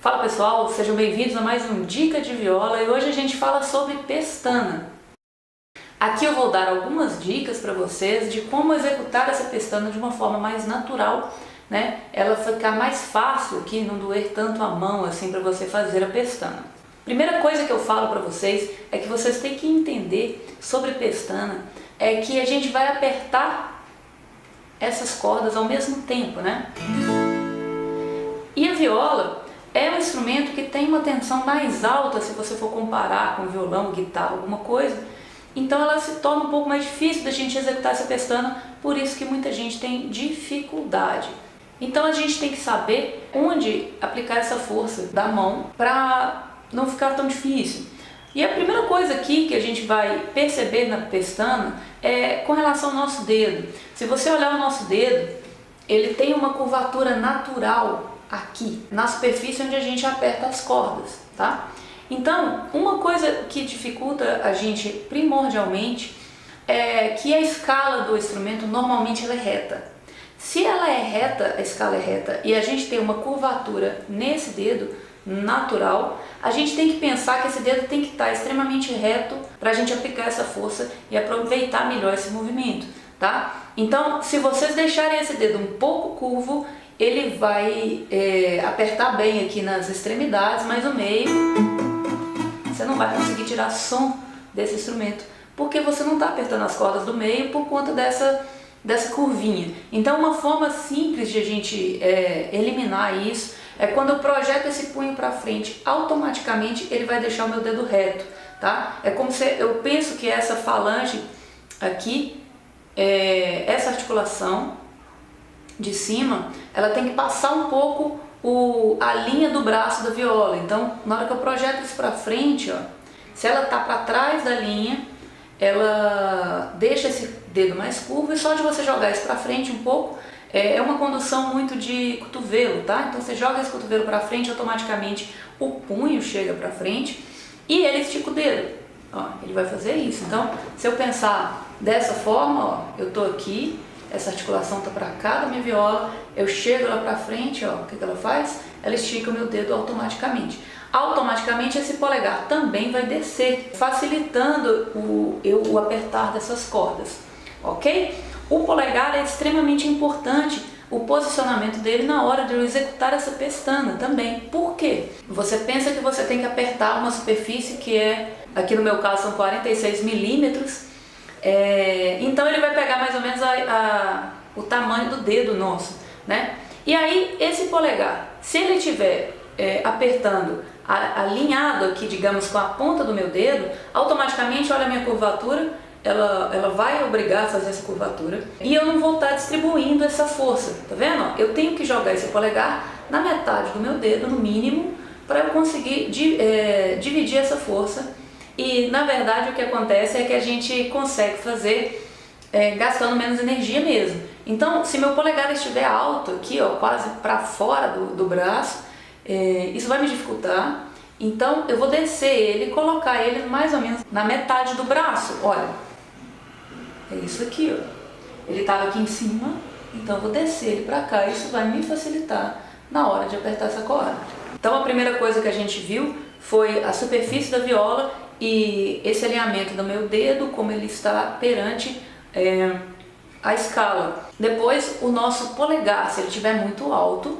Fala pessoal, sejam bem-vindos a mais um Dica de Viola e hoje a gente fala sobre pestana. Aqui eu vou dar algumas dicas para vocês de como executar essa pestana de uma forma mais natural, né? Ela ficar mais fácil aqui, não doer tanto a mão assim para você fazer a pestana. Primeira coisa que eu falo para vocês é que vocês têm que entender sobre pestana, é que a gente vai apertar essas cordas ao mesmo tempo, né? E a viola é um instrumento que tem uma tensão mais alta se você for comparar com violão, guitarra, alguma coisa. Então ela se torna um pouco mais difícil da gente executar essa pestana, por isso que muita gente tem dificuldade. Então a gente tem que saber onde aplicar essa força da mão para não ficar tão difícil. E a primeira coisa aqui que a gente vai perceber na pestana é com relação ao nosso dedo. Se você olhar o nosso dedo, ele tem uma curvatura natural aqui, na superfície onde a gente aperta as cordas, tá? Então, uma coisa que dificulta a gente primordialmente é que a escala do instrumento normalmente ela é reta. Se ela é reta, a escala é reta, e a gente tem uma curvatura nesse dedo natural, a gente tem que pensar que esse dedo tem que estar extremamente reto para a gente aplicar essa força e aproveitar melhor esse movimento, tá? Então, se vocês deixarem esse dedo um pouco curvo, ele vai apertar bem aqui nas extremidades, mas no meio você não vai conseguir tirar som desse instrumento, porque você não está apertando as cordas do meio por conta dessa curvinha. Então uma forma simples de a gente eliminar isso é quando eu projeto esse punho para frente, automaticamente ele vai deixar o meu dedo reto, tá? É como se eu penso que essa falange aqui, essa articulação de cima, ela tem que passar um pouco a linha do braço da viola. Então, na hora que eu projeto isso para frente, ó, se ela tá para trás da linha, ela deixa esse dedo mais curvo e só de você jogar isso para frente um pouco, é uma condução muito de cotovelo, tá? Então você joga esse cotovelo para frente, automaticamente o punho chega para frente e ele estica o dedo. Ó, ele vai fazer isso. Então, se eu pensar dessa forma, ó, eu tô aqui, essa articulação tá para cá da minha viola, eu chego lá para frente, ó, o que ela faz? Ela estica o meu dedo automaticamente. Automaticamente esse polegar também vai descer, facilitando o apertar dessas cordas, ok? O polegar é extremamente importante, o posicionamento dele na hora de eu executar essa pestana também. Por quê? Você pensa que você tem que apertar uma superfície que aqui no meu caso são 46 milímetros, então ele vai pegar mais ou menos o tamanho do dedo nosso, né? E aí esse polegar, se ele estiver apertando alinhado aqui, digamos, com a ponta do meu dedo, automaticamente, olha a minha curvatura, ela vai obrigar a fazer essa curvatura e eu não vou estar distribuindo essa força, tá vendo? Eu tenho que jogar esse polegar na metade do meu dedo, no mínimo, para eu conseguir dividir essa força. E na verdade o que acontece é que a gente consegue fazer gastando menos energia mesmo. Então, se meu polegar estiver alto aqui, ó, quase para fora do braço, isso vai me dificultar. Então eu vou descer ele e colocar ele mais ou menos na metade do braço. Olha, é isso aqui, ó. Ele estava aqui em cima, então eu vou descer ele para cá. Isso vai me facilitar na hora de apertar essa corda. Então a primeira coisa que a gente viu foi a superfície da viola e esse alinhamento do meu dedo, como ele está perante a escala. Depois o nosso polegar, se ele estiver muito alto,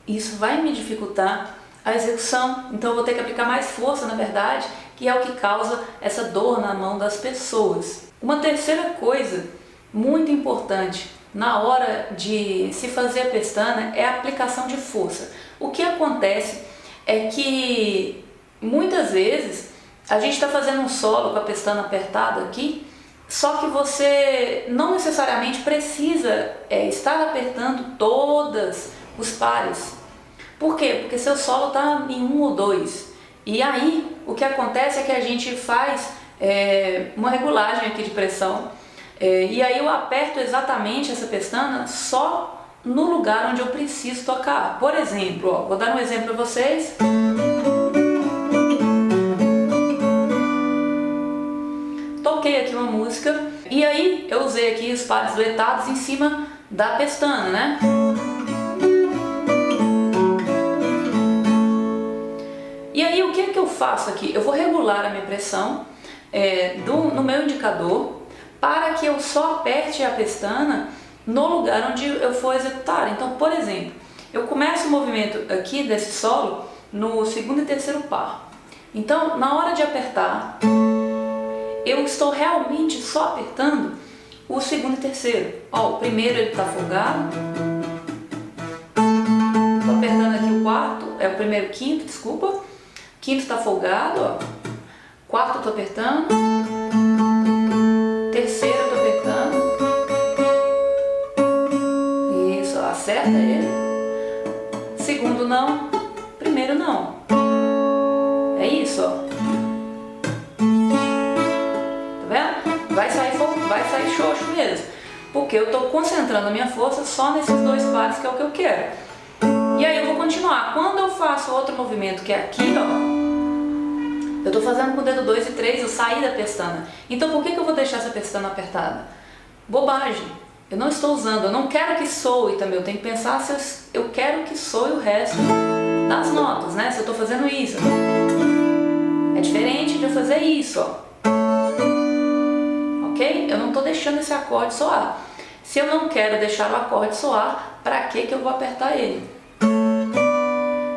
isso vai me dificultar a execução, então eu vou ter que aplicar mais força, na verdade, que é o que causa essa dor na mão das pessoas. Uma terceira coisa muito importante na hora de se fazer a pestana é a aplicação de força. O que acontece é que muitas vezes a gente está fazendo um solo com a pestana apertada aqui, só que você não necessariamente precisa estar apertando todos os pares. Por quê? Porque seu solo está em 1 ou 2. E aí, o que acontece é que a gente faz uma regulagem aqui de pressão. E aí eu aperto exatamente essa pestana só no lugar onde eu preciso tocar. Por exemplo, ó, vou dar um exemplo para vocês. Toquei aqui uma música e aí eu usei aqui os pares duetados em cima da pestana, né? E aí o que é que eu faço aqui? Eu vou regular a minha pressão no meu indicador para que eu só aperte a pestana no lugar onde eu for executar. Então, por exemplo, eu começo o movimento aqui desse solo no segundo e terceiro par. Então, na hora de apertar, eu estou realmente só apertando o segundo e terceiro. Ó, o primeiro ele está folgado. Estou apertando aqui o quarto, o primeiro quinto, desculpa. Quinto está folgado, ó. Quarto eu estou apertando. Terceiro eu estou apertando. Isso, ó, acerta ele. Segundo não. Primeiro não. É isso, ó. Tá vendo? Vai sair xoxo mesmo. Porque eu estou concentrando a minha força só nesses dois pares, que é o que eu quero. E aí eu vou continuar. Quando eu faço outro movimento, que é aqui, ó. Eu estou fazendo com o dedo 2 e 3, eu saí da pestana. Então por que eu vou deixar essa pestana apertada? Bobagem. Eu não estou usando, eu não quero que soe também. Eu tenho que pensar se eu quero que soe o resto das notas, né? Se eu estou fazendo isso. É diferente de eu fazer isso, ó. Ok? Eu não estou deixando esse acorde soar. Se eu não quero deixar o acorde soar, para que eu vou apertar ele?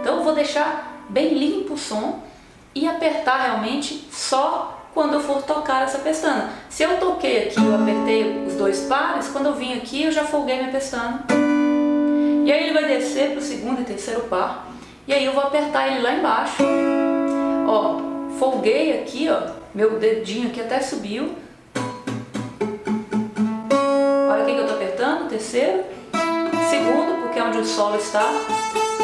Então eu vou deixar bem limpo o som e apertar realmente só quando eu for tocar essa pestana. Se eu toquei aqui, eu apertei os dois pares, quando eu vim aqui eu já folguei minha pestana. E aí ele vai descer para o segundo e terceiro par. E aí eu vou apertar ele lá embaixo. Ó, folguei aqui, ó, meu dedinho aqui até subiu. Olha aqui que eu tô apertando, terceiro. Segundo, porque é onde o solo está.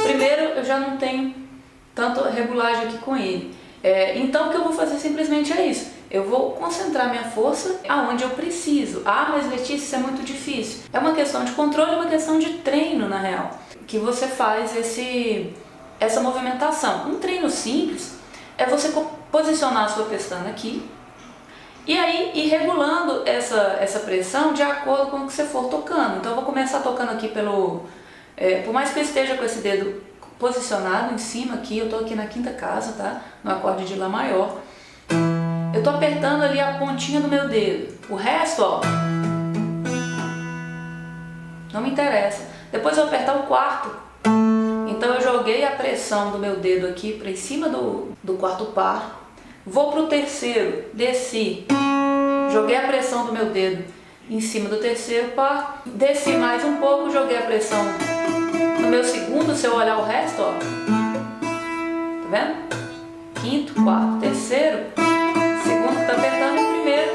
Primeiro eu já não tenho tanto regulagem aqui com ele. Então o que eu vou fazer simplesmente é isso. Eu vou concentrar minha força aonde eu preciso. Ah, mas Letícia, isso é muito difícil. É uma questão de controle, uma questão de treino na real. Que você faz essa movimentação. Um treino simples é você posicionar a sua pestana aqui e aí ir regulando essa pressão de acordo com o que você for tocando. Então eu vou começar tocando aqui por mais que eu esteja com esse dedo posicionado em cima aqui, eu estou aqui na quinta casa, tá? No acorde de Lá maior. Eu estou apertando ali a pontinha do meu dedo. O resto, ó, não me interessa. Depois eu vou apertar o quarto. Então eu joguei a pressão do meu dedo aqui para em cima do quarto par. Vou pro terceiro, desci. Joguei a pressão do meu dedo em cima do terceiro par. Desci mais um pouco, joguei a pressão no meu segundo, se eu olhar o resto, ó. Tá vendo? Quinto, quarto, terceiro. Segundo tá apertando o primeiro.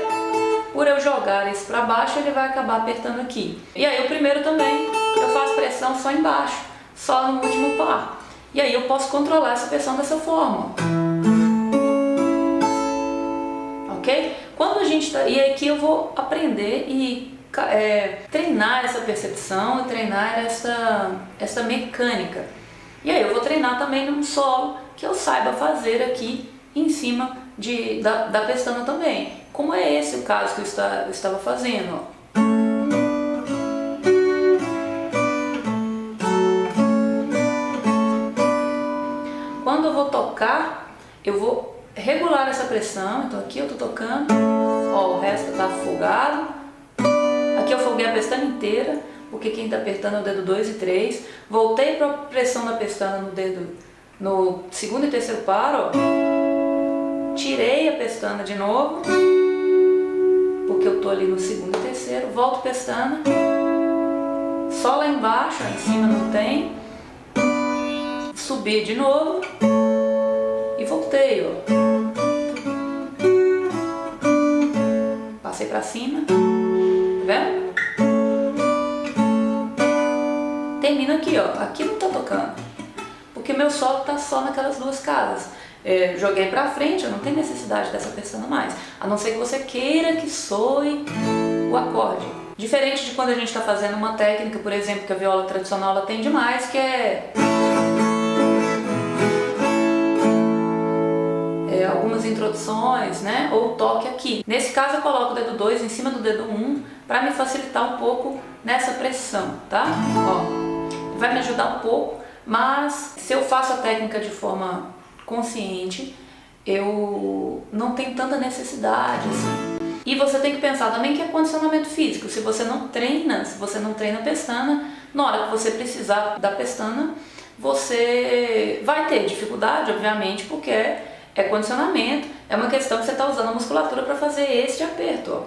Por eu jogar esse pra baixo, ele vai acabar apertando aqui. E aí o primeiro também, eu faço pressão só embaixo, só no último par. E aí eu posso controlar essa pressão dessa forma. Ok? Quando a gente tá... E aqui eu vou aprender e treinar essa percepção e treinar essa mecânica. E aí eu vou treinar também num solo que eu saiba fazer aqui em cima da pestana também. Como é esse o caso que eu estava fazendo, ó. Quando eu vou tocar, eu vou regular essa pressão. Então aqui eu tô tocando, ó, o resto tá folgado. Aqui eu folguei a pestana inteira, porque quem tá apertando é o dedo 2 e 3. Voltei para a pressão da pestana no segundo e terceiro par, ó. Tirei a pestana de novo, porque eu tô ali no segundo e terceiro. Volto pestana, só lá embaixo, ó, em cima não tem. Subi de novo e voltei, ó. Passei pra cima, tá vendo? Termino aqui, ó. Aqui não tá tocando, porque meu solo tá só naquelas duas casas. Joguei pra frente, eu não tenho necessidade dessa pestana mais, a não ser que você queira que soe o acorde. Diferente de quando a gente está fazendo uma técnica, por exemplo, que a viola tradicional ela tem demais, que é algumas introduções, né? Ou toque aqui. Nesse caso eu coloco o dedo 2 em cima do dedo 1 para me facilitar um pouco nessa pressão, tá? Ó, vai me ajudar um pouco, mas se eu faço a técnica de forma consciente, eu não tenho tanta necessidade assim. E você tem que pensar também que é condicionamento físico. Se você não treina a pestana, na hora que você precisar da pestana, você vai ter dificuldade, obviamente, porque é condicionamento, é uma questão que você está usando a musculatura para fazer este aperto, ó,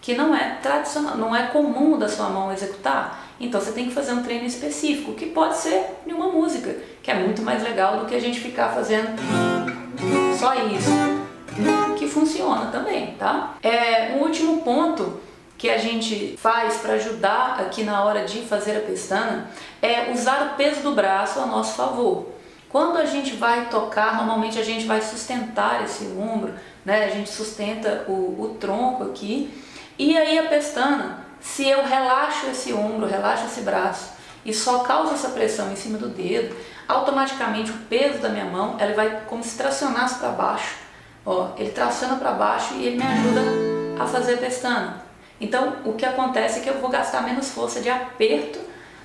que não é tradicional, não é comum da sua mão executar. Então você tem que fazer um treino específico, que pode ser em uma música, que é muito mais legal do que a gente ficar fazendo só isso, que funciona também, tá? Um último ponto que a gente faz para ajudar aqui na hora de fazer a pestana é usar o peso do braço a nosso favor. Quando a gente vai tocar, normalmente a gente vai sustentar esse ombro, né? A gente sustenta o tronco aqui, e aí a pestana, se eu relaxo esse ombro, relaxo esse braço e só causa essa pressão em cima do dedo, automaticamente o peso da minha mão, ela vai como se tracionasse para baixo. Ó, ele traciona para baixo e ele me ajuda a fazer a pestana. Então, o que acontece é que eu vou gastar menos força de aperto,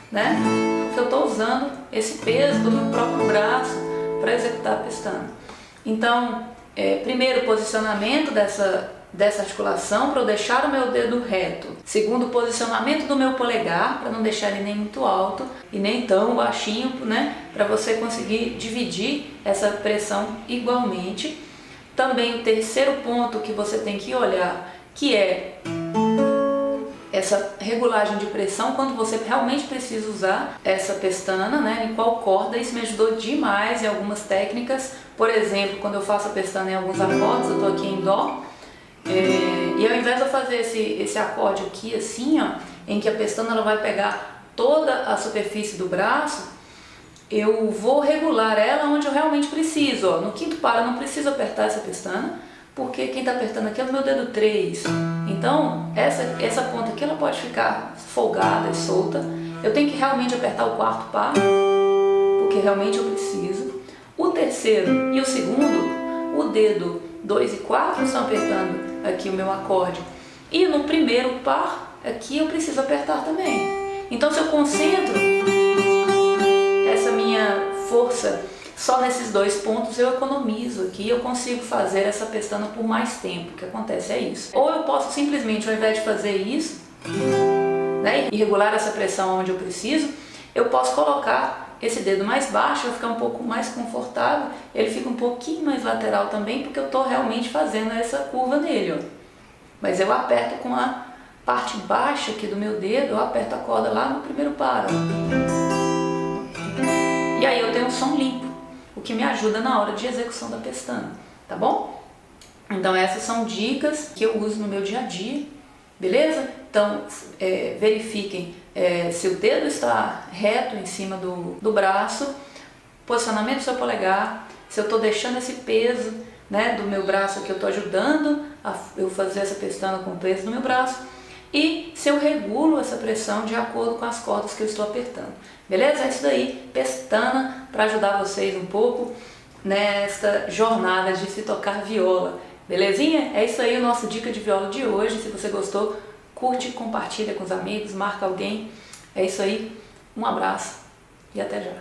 né? Porque eu estou usando esse peso do meu próprio braço para executar a pestana. Então, primeiro, posicionamento dessa articulação para eu deixar o meu dedo reto. Segundo, posicionamento do meu polegar para não deixar ele nem muito alto e nem tão baixinho, né? Para você conseguir dividir essa pressão igualmente. Também o terceiro ponto que você tem que olhar, que é essa regulagem de pressão quando você realmente precisa usar essa pestana, né? Em qual corda. Isso me ajudou demais em algumas técnicas. Por exemplo, quando eu faço a pestana em alguns acordes, eu tô aqui em dó, e ao invés de eu fazer esse acorde aqui assim, ó, em que a pestana ela vai pegar toda a superfície do braço, eu vou regular ela onde eu realmente preciso. Ó. No quinto par eu não preciso apertar essa pestana, porque quem está apertando aqui é o meu dedo 3. Então, essa ponta aqui ela pode ficar folgada e solta. Eu tenho que realmente apertar o quarto par, porque realmente eu preciso. O terceiro e o segundo, o dedo 2 e 4 estão apertando aqui o meu acorde. E no primeiro par, aqui eu preciso apertar também. Então, se eu concentro essa minha força só nesses dois pontos, eu economizo aqui, eu consigo fazer essa pestana por mais tempo. O que acontece é isso. Ou eu posso simplesmente, ao invés de fazer isso, né, e regular essa pressão onde eu preciso, eu posso colocar esse dedo mais baixo, vai ficar um pouco mais confortável, ele fica um pouquinho mais lateral também, porque eu estou realmente fazendo essa curva nele, ó. Mas eu aperto com a parte baixa aqui do meu dedo, eu aperto a corda lá no primeiro par, ó. E aí eu tenho um som limpo, o que me ajuda na hora de execução da pestana, tá bom? Então essas são dicas que eu uso no meu dia a dia, beleza? Então verifiquem se o dedo está reto em cima do braço, posicionamento do seu polegar, se eu estou deixando esse peso, né, do meu braço aqui, eu estou ajudando a eu fazer essa pestana com o peso do meu braço, e se eu regulo essa pressão de acordo com as cordas que eu estou apertando. Beleza? É isso daí, pestana, para ajudar vocês um pouco nesta jornada de se tocar viola. Belezinha? É isso aí o nosso Dica de Viola de hoje. Se você gostou, curte, compartilha com os amigos, marca alguém. É isso aí, um abraço e até já.